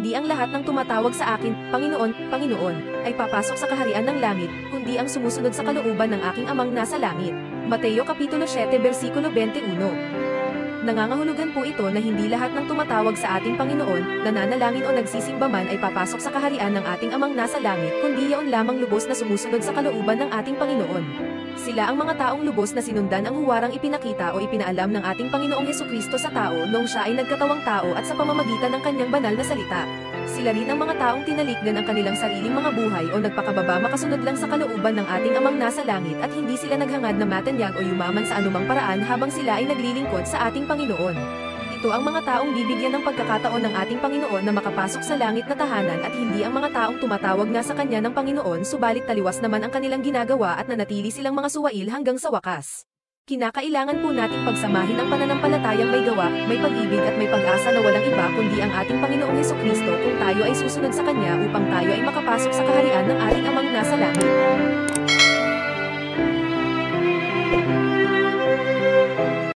Hindi ang lahat ng tumatawag sa akin, Panginoon, Panginoon, ay papasok sa kaharian ng langit, kundi ang sumusunod sa kalooban ng aking Amang nasa langit. Mateo Kapitulo 7 versikulo 21. Nangangahulugan po ito na hindi lahat ng tumatawag sa ating Panginoon, nananalangin o nagsisimba man ay papasok sa kaharian ng ating Amang nasa langit, kundi yaon lamang lubos na sumusunod sa kalooban ng ating Panginoon. Sila ang mga taong lubos na sinundan ang huwarang ipinakita o ipinaalam ng ating Panginoong Hesukristo sa tao noong siya ay nagkatawang tao at sa pamamagitan ng kanyang banal na salita. Sila rin ang mga taong tinalikdan ang kanilang sariling mga buhay o nagpakababa makasunod lang sa kalooban ng ating Amang nasa langit at hindi sila naghangad na matanyag o yumaman sa anumang paraan habang sila ay naglilingkod sa ating Panginoon. Ito ang mga taong bibigyan ng pagkakataon ng ating Panginoon na makapasok sa langit na tahanan at hindi ang mga taong tumatawag nga sa kanya ng Panginoon subalit taliwas naman ang kanilang ginagawa at nanatili silang mga suwail hanggang sa wakas. Kinakailangan po nating pagsamahin ang pananampalatayang may gawa, may pag-ibig at may pag-asa na walang iba kundi ang ating Panginoong Hesukristo kung tayo ay susunod sa Kanya upang tayo ay makapasok sa kaharian ng ating Amang nasa langit.